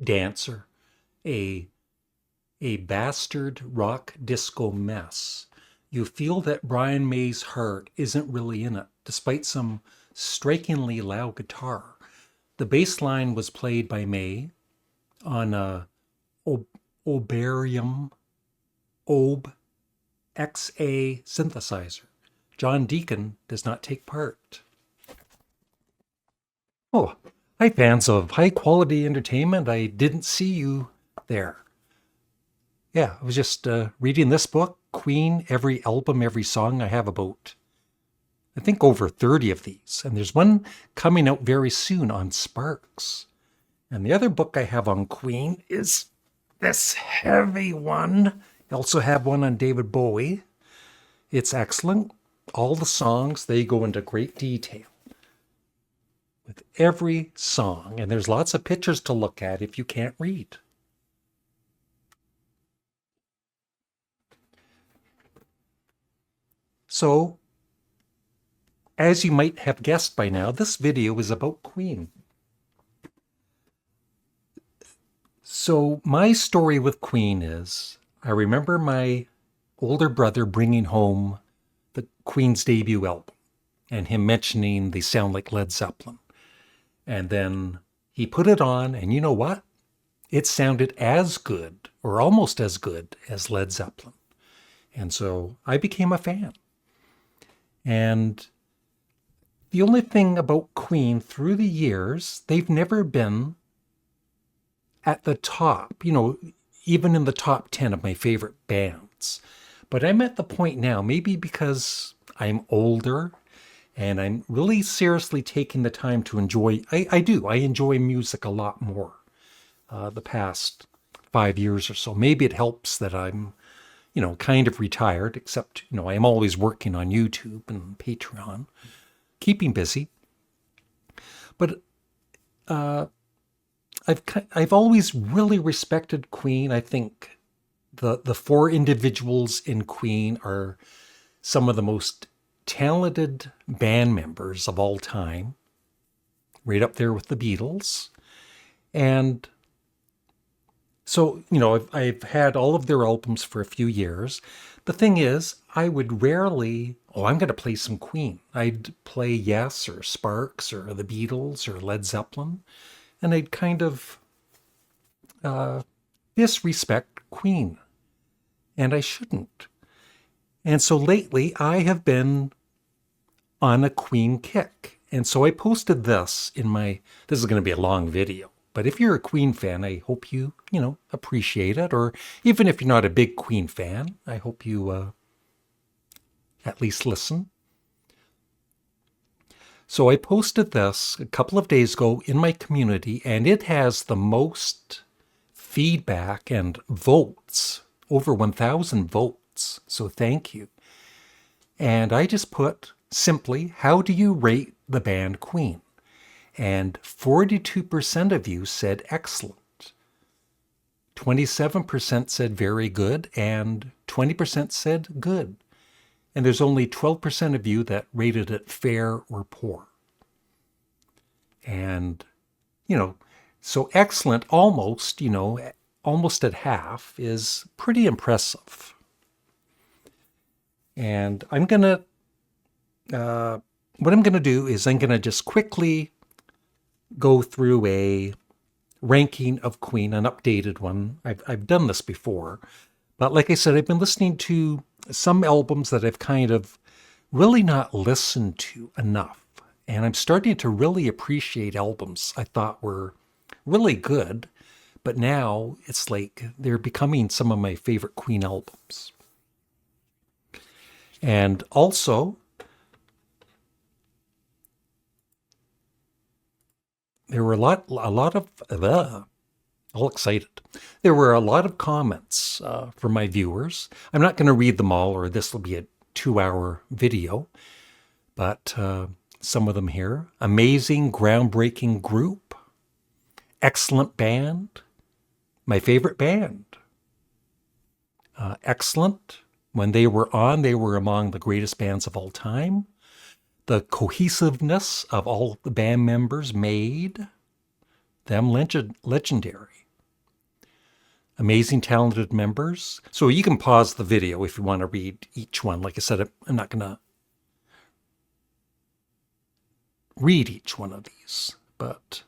dancer, a bastard rock disco mess. You feel that Brian May's heart isn't really in it, despite some strikingly loud guitar. The bass line was played by May on a Oberium Ob XA synthesizer. John Deacon does not take part. Oh, hi, fans of high quality entertainment. I didn't see you there. Yeah, I was just reading this book, Queen, every album, every song. I have about, I think, over 30 of these. And there's one coming out very soon on Sparks. And the other book I have on Queen is this heavy one. I also have one on David Bowie. It's excellent. All the songs, they go into great detail with every song. And there's lots of pictures to look at if you can't read. So, as you might have guessed by now, this video is about Queen. So, my story with Queen is, I remember my older brother bringing home the Queen's debut album and him mentioning they sound like Led Zeppelin. And then he put it on, and you know what? It sounded as good, or almost as good, as Led Zeppelin. And so I became a fan. And the only thing about Queen through the years, they've never been at the top, even in the top 10 of my favorite bands. But I'm at the point now, maybe because I'm older and I'm really seriously taking the time to enjoy, I enjoy music a lot more the past 5 years or so. Maybe it helps that I'm kind of retired, except, I am always working on YouTube and Patreon, keeping busy. But I've always really respected Queen. I think the four individuals in Queen are some of the most talented band members of all time, right up there with the Beatles. And so, I've had all of their albums for a few years. The thing is, I would rarely, I'm going to play some Queen. I'd play Yes or Sparks or the Beatles or Led Zeppelin, and I'd kind of disrespect Queen. And I shouldn't. And so lately, I have been on a Queen kick. And so I posted this this is going to be a long video. But if you're a Queen fan, I hope you, appreciate it. Or even if you're not a big Queen fan, I hope you at least listen. So I posted this a couple of days ago in my community, and it has the most feedback and votes, over 1,000 votes. So thank you. And I just put simply, how do you rate the band Queen? And 42% of you said excellent. 27% said very good, and 20% said good. And there's only 12% of you that rated it fair or poor. And, so excellent, almost at half is pretty impressive. And what I'm going to do is I'm going to just quickly go through a ranking of Queen, an updated one. I've done this before, but like I said, I've been listening to some albums that I've kind of really not listened to enough. And I'm starting to really appreciate albums I thought were really good, but now it's like they're becoming some of my favorite Queen albums. And also, there were a lot of, all excited. There were a lot of comments from my viewers. I'm not going to read them all, or this will be a 2-hour video, but some of them here. Amazing, groundbreaking group. Excellent band. My favorite band. Excellent. When they were on, they were among the greatest bands of all time. The cohesiveness of all the band members made them legendary. Amazing, talented members. So you can pause the video if you want to read each one. Like I said, I'm not going to read each one of these, but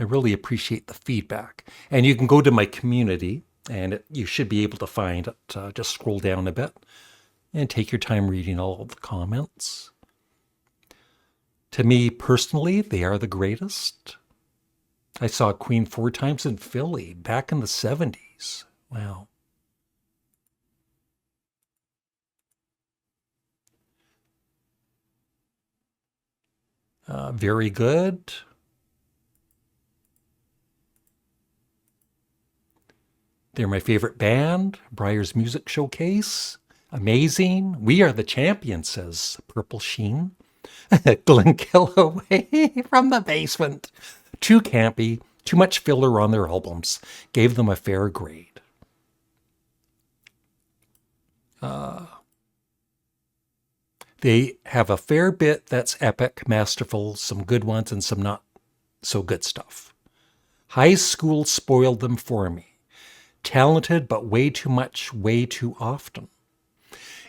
I really appreciate the feedback. And you can go to my community, and you should be able to find it. Just scroll down a bit and take your time reading all of the comments. To me personally, they are the greatest. I saw Queen 4 times in Philly back in the 70s. Wow. Very good. They're my favorite band. Briar's Music Showcase. Amazing. We are the champions, says Purple Sheen. Glenn Killaway from the basement. Too campy. Too much filler on their albums. Gave them a fair grade. They have a fair bit that's epic, masterful, some good ones and some not so good stuff. High school spoiled them for me. Talented, but way too much, way too often.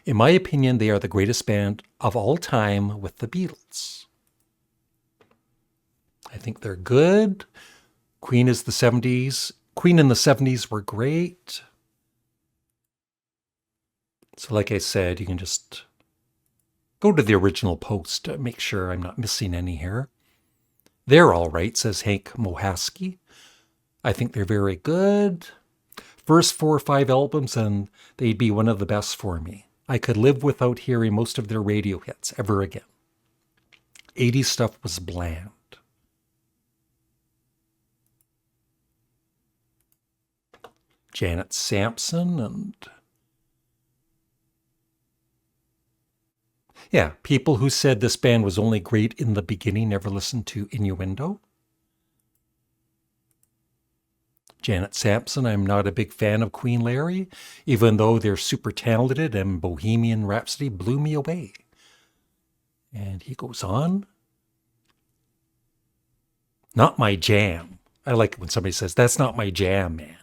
In my opinion, they are the greatest band of all time with the Beatles. I think they're good. Queen in the 70s were great. So like I said, you can just go to the original post to make sure I'm not missing any here. They're all right, says Hank Mohaski. I think they're very good. First 4 or 5 albums, and they'd be one of the best for me. I could live without hearing most of their radio hits ever again. 80s stuff was bland. Janet Sampson and... yeah, people who said this band was only great in the beginning never listened to Innuendo. Janet Sampson, I'm not a big fan of Queen Larry, even though they're super talented and Bohemian Rhapsody blew me away. And he goes on. Not my jam. I like it when somebody says, that's not my jam, man.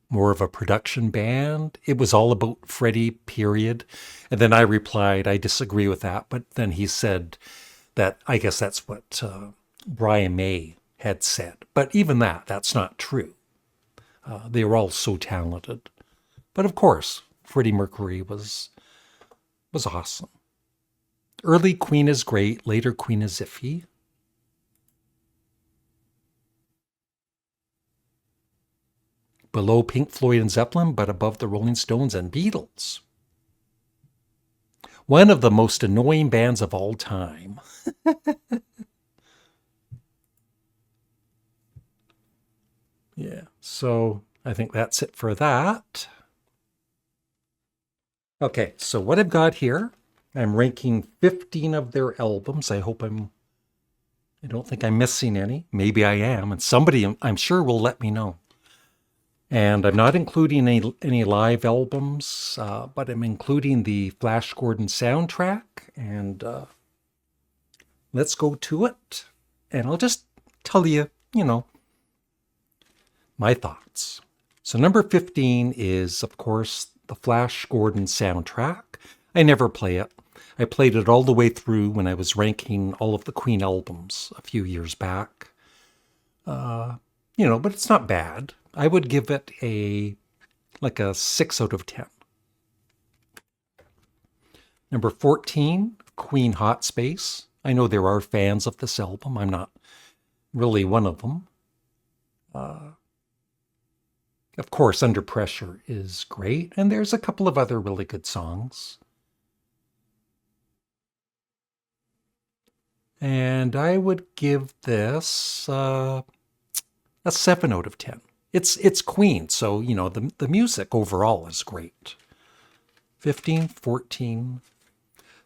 More of a production band. It was all about Freddie, period. And then I replied, I disagree with that. But then he said that, I guess that's what Brian May had said. But even that's not true. They were all so talented. But of course, Freddie Mercury was awesome. Early Queen is great. Later Queen is iffy. Below Pink Floyd and Zeppelin, but above the Rolling Stones and Beatles. One of the most annoying bands of all time. Yeah, so I think that's it for that. Okay, so what I've got here, I'm ranking 15 of their albums. I don't think I'm missing any. Maybe I am, and somebody I'm sure will let me know. And I'm not including any live albums, but I'm including the Flash Gordon soundtrack. And let's go to it. And I'll just tell you, my thoughts. So number 15 is, of course, the Flash Gordon soundtrack. I never play it. I played it all the way through when I was ranking all of the Queen albums a few years back. But it's not bad. I would give it a 6 out of 10. Number 14, Queen Hot Space. I know there are fans of this album. I'm not really one of them. Of course, Under Pressure is great, and there's a couple of other really good songs. And I would give this a 7 out of 10. It's Queen, so, the music overall is great. 15, 14,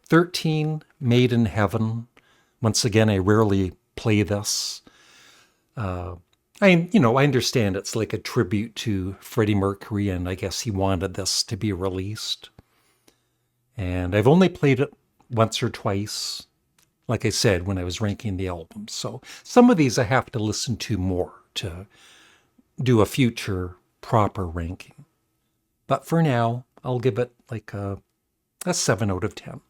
13, Made in Heaven. Once again, I rarely play this. I understand it's like a tribute to Freddie Mercury, and I guess he wanted this to be released. And I've only played it once or twice. like I said, when I was ranking the albums. So some of these I have to listen to more to do a future proper ranking. But for now, I'll give it like a 7 out of 10.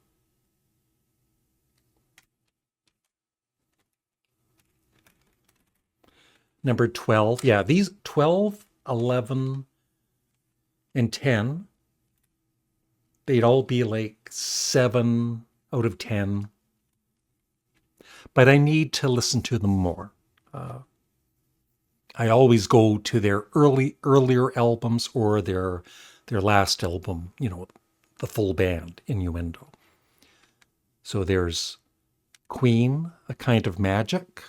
Number 12. Yeah, these 12, 11, and 10, they'd all be like 7 out of 10. But I need to listen to them more. I always go to their earlier albums or their last album, the full band, Innuendo. So there's Queen, A Kind of Magic.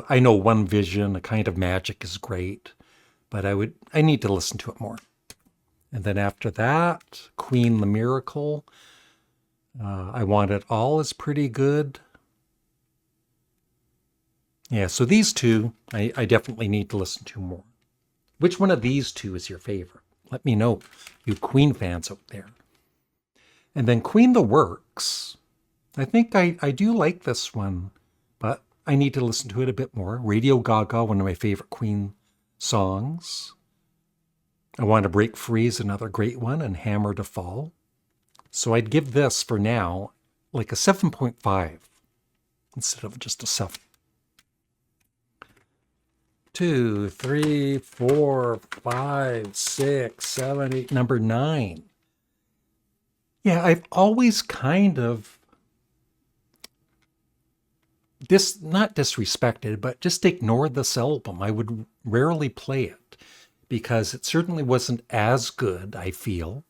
I know One Vision, A Kind of Magic is great, but I need to listen to it more. And then after that, Queen, The Miracle. I Want It All is pretty good. Yeah, so these two, I definitely need to listen to more. Which one of these two is your favorite? Let me know, you Queen fans out there. And then Queen the Works. I think I do like this one, but I need to listen to it a bit more. Radio Gaga, one of my favorite Queen songs. I Want to Break Free is another great one, and Hammer to Fall. So I'd give this for now like a 7.5 instead of just a 7. 2, 3, 4, 5, 6, 7, 8, number 9. Yeah, I've always kind of not disrespected, but just ignored this album. I would rarely play it because it certainly wasn't as good, I feel,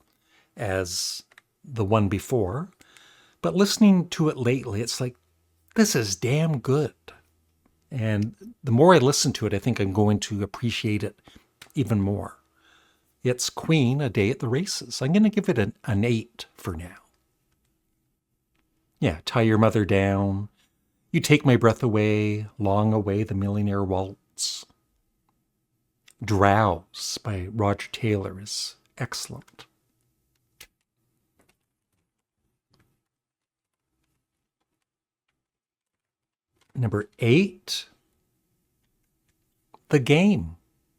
as the one before. But listening to it lately, it's like, this is damn good. And the more I listen to it, I think I'm going to appreciate it even more. It's Queen, A Day at the Races. I'm going to give it an 8 for now. Yeah, Tie Your Mother Down, You Take My Breath Away, Long Away, The Millionaire Waltz. Drowse by Roger Taylor is excellent. Number 8, The Game.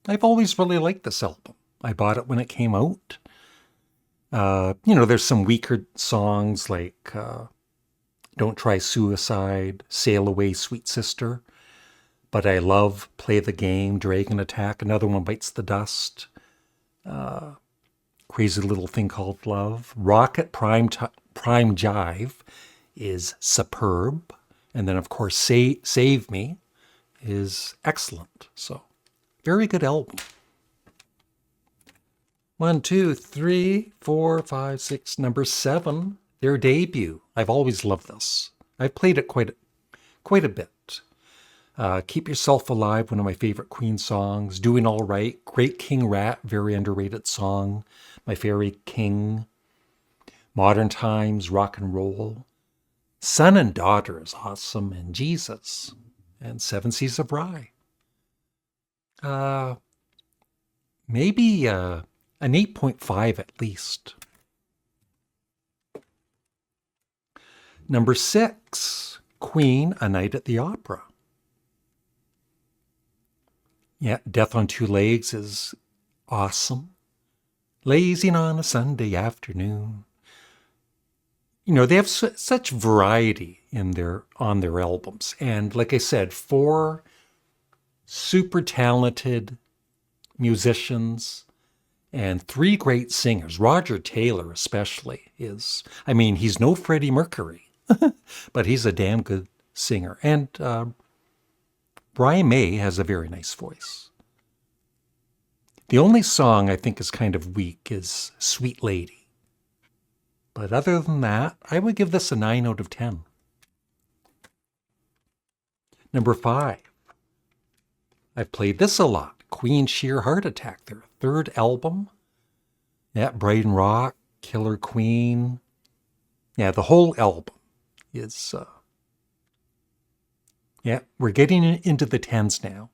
I've always really liked this album. I bought it when it came out. There's some weaker songs like Don't Try Suicide, Sail Away, Sweet Sister. But I love Play the Game, Dragon Attack, another one, Bites the Dust. Crazy Little Thing Called Love. Rocket Prime Jive is superb. And then, of course, Save Me is excellent. So, very good album. 1, 2, 3, 4, 5, 6, number 7, their debut. I've always loved this. I've played it quite a bit. Keep Yourself Alive, one of my favorite Queen songs. Doing All Right, Great King Rat, very underrated song. My Fairy King. Modern Times, Rock and Roll. Son and Daughter is awesome, and Jesus. And Seven Seas of Rye. Maybe an 8.5 at least. Number 6, Queen, A Night at the Opera. Yeah, Death on Two Legs is awesome. Lazing on a Sunday afternoon. They have such variety on their albums. And like I said, 4 super talented musicians and 3 great singers. Roger Taylor especially he's no Freddie Mercury, but he's a damn good singer. And Brian May has a very nice voice. The only song I think is kind of weak is Sweet Lady. But other than that, I would give this a 9 out of 10. Number 5. I've played this a lot. Queen, Sheer Heart Attack, their 3rd album. Yeah, Brighton Rock, Killer Queen. Yeah, the whole album is... we're getting into the 10s now.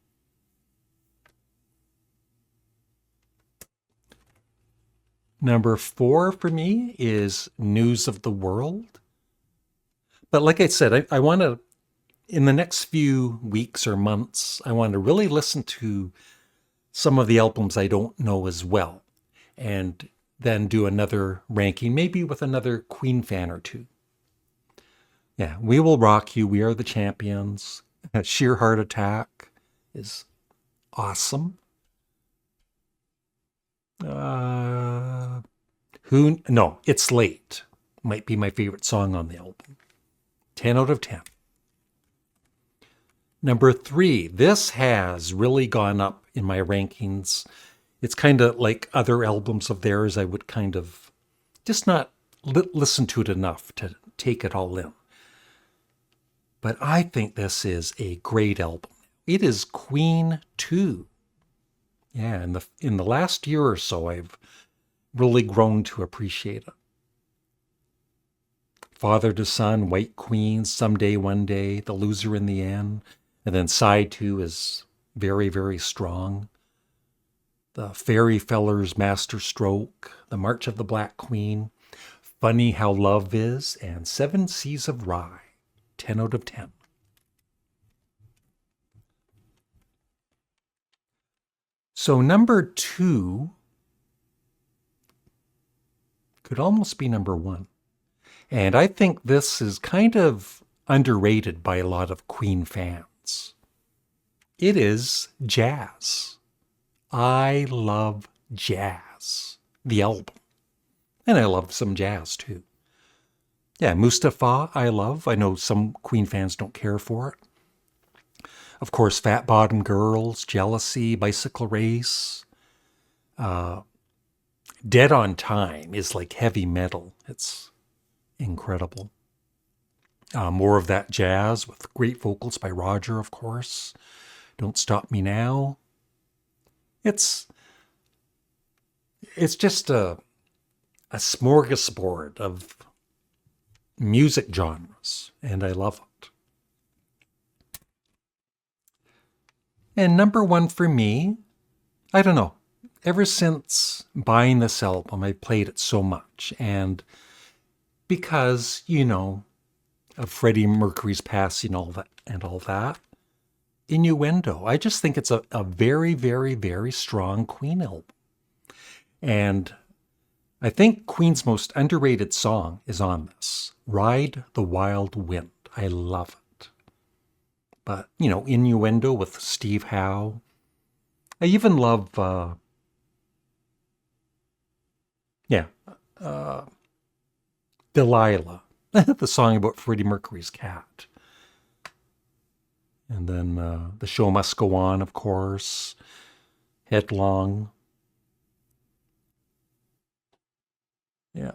Number 4 for me is News of the World. But like I said, I want to, in the next few weeks or months, I want to really listen to some of the albums I don't know as well, and then do another ranking, maybe with another Queen fan or two. Yeah, We Will Rock You, We Are the Champions, Sheer Heart Attack is awesome. No, It's Late might be my favorite song on the album. 10 out of 10. Number 3, this has really gone up in my rankings. It's kind of like other albums of theirs. I would kind of just not listen to it enough to take it all in. But I think this is a great album. It is Queen 2. Yeah, in the last year or so, I've really grown to appreciate it. Father to Son, White Queen, Someday, One Day, The Loser in the End. And then side 2 is very, very strong. The Fairy Fellers, Master Stroke, The March of the Black Queen, Funny How Love Is, and Seven Seas of Rye. 10 out of 10. So number 2 could almost be number 1. And I think this is kind of underrated by a lot of Queen fans. It is Jazz. I love Jazz, the album. And I love some jazz too. Yeah, Mustafa, I love. I know some Queen fans don't care for it. Of course, Fat Bottom Girls, Jealousy, Bicycle Race. Dead on Time is like heavy metal. It's incredible. More of that jazz with great vocals by Roger, of course. Don't Stop Me Now. It's just a smorgasbord of music genres, and I love it. And number 1 for me, I don't know, ever since buying this album, I played it so much, and because, of Freddie Mercury's passing, all that, Innuendo. I just think it's a very, very, very strong Queen album. And I think Queen's most underrated song is on this, Ride the Wild Wind. I love it. But, Innuendo with Steve Howe. I even love, Delilah, the song about Freddie Mercury's cat. And then The Show Must Go On, of course. Headlong. Yeah.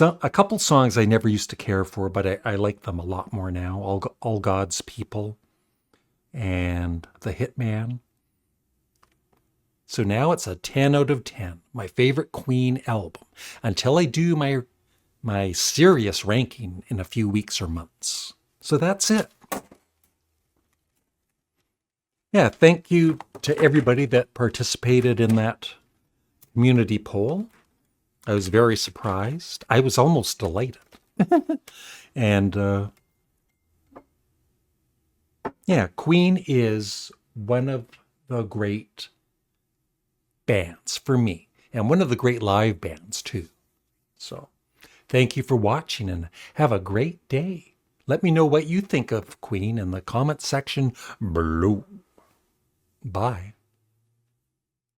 A couple songs I never used to care for, but I like them a lot more now. All God's People and The Hitman. So now it's a 10 out of 10. My favorite Queen album. Until I do my serious ranking in a few weeks or months. So that's it. Yeah, thank you to everybody that participated in that community poll. I was very surprised. I was almost delighted. And Queen is one of the great bands for me, and one of the great live bands too. So thank you for watching, and have a great day. Let me know what you think of Queen in the comment section below. Bye.